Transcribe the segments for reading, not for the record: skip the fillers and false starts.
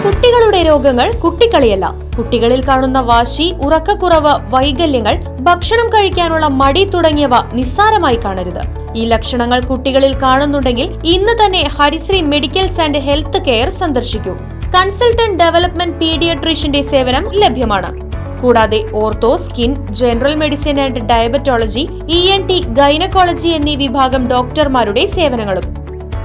കുട്ടികളുടെ രോഗങ്ങൾ കുട്ടിക്കളിയല്ല. കുട്ടികളിൽ കാണുന്ന വാശി, ഉറക്കക്കുറവ്, വൈകല്യങ്ങൾ, ഭക്ഷണം കഴിക്കാനുള്ള മടി തുടങ്ങിയവ നിസ്സാരമായി കാണരുത്. ഈ ലക്ഷണങ്ങൾ കുട്ടികളിൽ കാണുന്നുണ്ടെങ്കിൽ ഇന്ന് തന്നെ Harisree medicals and health care സന്ദർശിക്കൂ. കൺസൾട്ടന്റ് ഡെവലപ്മെന്റ് പീഡിയാട്രീഷ്യന്റെ സേവനം ലഭ്യമാണ്. കൂടാതെ ortho, skin, general medicine and diabetology, ENT, gynaecology എന്നീ വിഭാഗം ഡോക്ടർമാരുടെ സേവനങ്ങളും.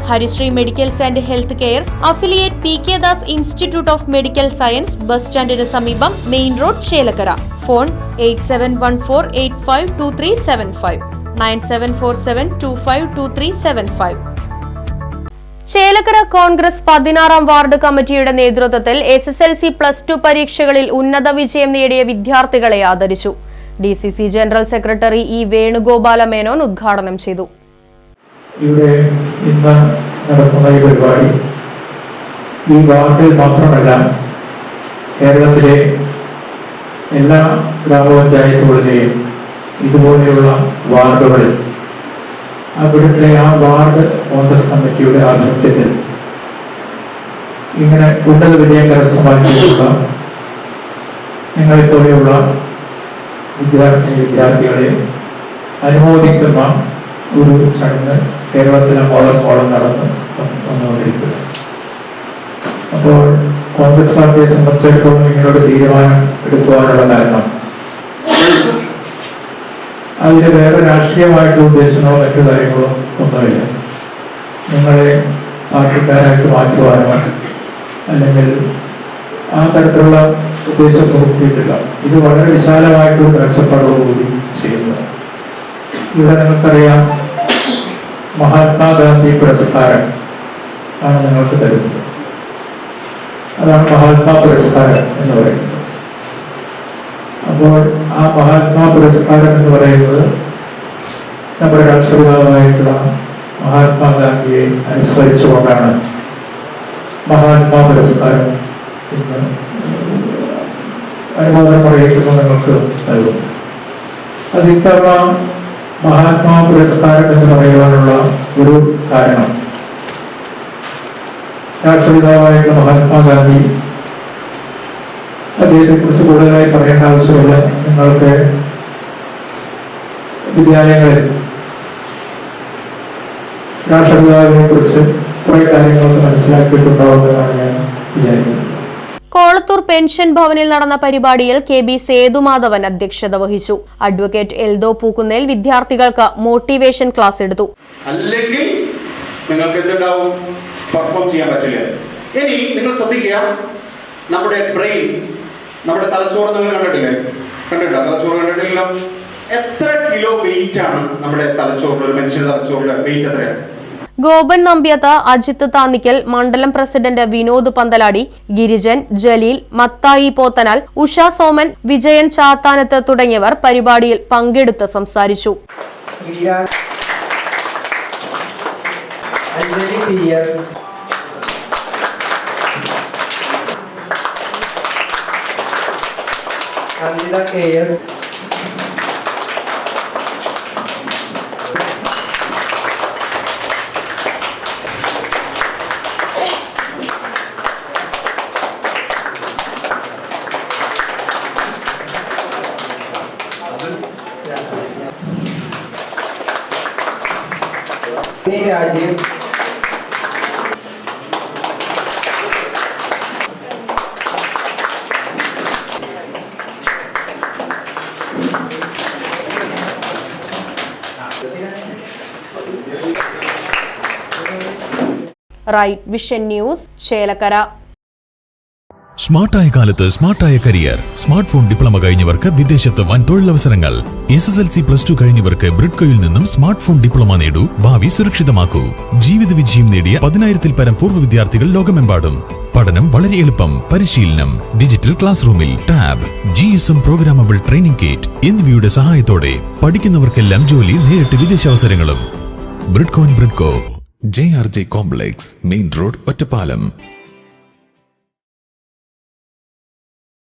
Harisree medicals and health care, affiliate PK Das institute of medical science, bus സ്റ്റാൻഡിന് സമീപം, main road, Chelakkara. Phone 8714852375 9747252375. Chelakkara Congress 16-ാം വാർഡ് കമ്മിറ്റിയുടെ നേതൃത്വത്തിൽ SSLC +2 പരീക്ഷകളിൽ ഉന്നത വിജയം നേടിയ വിദ്യാർത്ഥികളെ ആദരിച്ചു. DCC general secretary E. Venugopala Menon ഉദ്ഘാടനം ചെയ്തു. ഇവിടെ ഇന്ന് നടക്കുന്ന ഈ പരിപാടി ഈ വാർഡിൽ മാത്രമല്ല, കേരളത്തിലെ എല്ലാ ഗ്രാമപഞ്ചായത്തുകളിലെയും ഇതുപോലെയുള്ള വാർഡുകളിൽ അവിടുത്തെ ആ വാർഡ് കോൺഗ്രസ് കമ്മിറ്റിയുടെ ആഭിമുഖ്യത്തിൽ ഇങ്ങനെ ഉന്നത വിജയം കരസ്ഥമാക്കിയിട്ടുള്ള നിങ്ങളെപ്പോലെയുള്ള വിദ്യാർത്ഥികളെ അനുമോദിക്കുന്ന ഒരു ചടങ്ങ് കേരളത്തിലെ മോളം നടന്ന് വന്നുകൊണ്ടിരിക്കുക. അപ്പോൾ കോൺഗ്രസ് പാർട്ടിയെ സംബന്ധിച്ചിടത്തോളം ഇങ്ങനൊരു തീരുമാനം എടുക്കുവാനുള്ള കാരണം അതിന് വേറെ രാഷ്ട്രീയമായിട്ടുള്ള ഉദ്ദേശങ്ങളോ മറ്റു കാര്യങ്ങളോ ഒന്നുമില്ല. നിങ്ങളെ പാർട്ടിക്കാരായിട്ട് മാറ്റുവാനോ അല്ലെങ്കിൽ ആ തരത്തിലുള്ള ഉദ്ദേശം നോക്കിയിട്ടില്ല. ഇത് വളരെ വിശാലമായിട്ടൊരു കാഴ്ചപ്പാടോടുകൂടി ചെയ്യുന്നത്. ഇവിടെ നിങ്ങൾക്കറിയാം, മഹാത്മാഗാന്ധി പുരസ്കാരം ആണ് നിങ്ങൾക്ക് തരുന്നത്. അതാണ് മഹാത്മാ പുരസ്കാരം എന്ന് പറയുന്നത്. അപ്പോൾ ആ മഹാത്മാ പുരസ്കാരം എന്ന് പറയുന്നത് നമ്മുടെ രാഷ്ട്രപിതാവായിട്ടുള്ള മഹാത്മാഗാന്ധിയെ അനുസ്മരിച്ചുകൊണ്ടാണ് മഹാത്മാ പുരസ്കാരം ഇന്ന് അനുമോദനം അറിയിക്കുന്നത് നിങ്ങൾക്ക് നൽകും. അത് ഇത്തവണ മഹാത്മാ പുരസ്കാരം എന്ന് പറയുവാനുള്ള ഒരു കാരണം, രാഷ്ട്രപിതാവായിട്ടുള്ള മഹാത്മാഗാന്ധി, അദ്ദേഹത്തെ കുറിച്ച് കൂടുതലായി പറയേണ്ട ആവശ്യമില്ല. നിങ്ങൾക്ക് വിദ്യാലയങ്ങളിൽ രാഷ്ട്രപിതാവിനെ കുറിച്ച് കുറെ കാര്യങ്ങളൊക്കെ മനസ്സിലാക്കിയിട്ടുണ്ടാവുമെന്നാണ് ഞാൻ വിചാരിക്കുന്നത്. കോളത്തൂർ പെൻഷൻ ഭവനിൽ നടന്ന പരിപാടിയിൽ KB സേതുമാധവൻ അധ്യക്ഷത വഹിച്ചു. അഡ്വക്കേറ്റ് എൽദോ പൂക്കുന്നേൽ വിദ്യാർത്ഥികൾക്ക് മോട്ടിവേഷൻ ക്ലാസ് എടുത്തു. അല്ലെങ്കിൽ നിങ്ങൾക്ക് എന്തുണ്ടാവും, പെർഫോം ചെയ്യാൻ പറ്റില്ല. ഇനി നിങ്ങൾ ശ്രദ്ധിക്കുക, നമ്മുടെ ബ്രെയിൻ, നമ്മുടെ തലച്ചോറ് നിങ്ങൾ കണ്ടിട്ടില്ലേ? തലച്ചോറ് കണ്ടിട്ടില്ലല്ലോ. എത്ര കിലോ വെയിറ്റ് ആണ് നമ്മുടെ തലച്ചോറിൽ, ഒരു മനുഷ്യന്റെ തലച്ചോറിന്റെ വെയിറ്റ് എത്രയാണ്? ഗോപൻ നമ്പ്യത്ത്, അജിത്ത് താന്നിക്കൽ, മണ്ഡലം പ്രസിഡന്റ് വിനോദ് പന്തലാടി, ഗിരിജൻ, ജലീൽ, മത്തായി പോത്തനാൽ, ഉഷ സോമൻ, വിജയൻ ചാത്താനത്ത് തുടങ്ങിയവർ പരിപാടിയിൽ പങ്കെടുത്ത് സംസാരിച്ചു. Rajeev, Right Vision News, Chelakkara. സ്മാർട്ടായ കാലത്ത് സ്മാർട്ടായ കരിയർ. സ്മാർട്ട് ഫോൺ ഡിപ്ലോമ കഴിഞ്ഞവർക്ക് വിദേശത്ത് വൻ തൊഴിലവസരങ്ങൾ. SSLC +2 കഴിഞ്ഞവർക്ക് ബ്രിഡ്കോയിൽ നിന്നും സ്മാർട്ട് ഫോൺ ഡിപ്ലോമ നേടൂ, ഭാവി സുരക്ഷിതമാക്കൂ. ജീവിത വിജയം നേടിയ 10,000-ൽ പരം പൂർവ്വ വിദ്യാർത്ഥികൾ ലോകമെമ്പാടും. പഠനം വളരെ എളുപ്പം. പരിശീലനം ഡിജിറ്റൽ ക്ലാസ് റൂമിൽ, tab, GSM programmable training kit എന്നിവയുടെ സഹായത്തോടെ പഠിക്കുന്നവർക്കെല്ലാം ജോലി, നേരിട്ട് വിദേശാവസരങ്ങളും. Bridco, JRJ complex, main road, Ottapalam.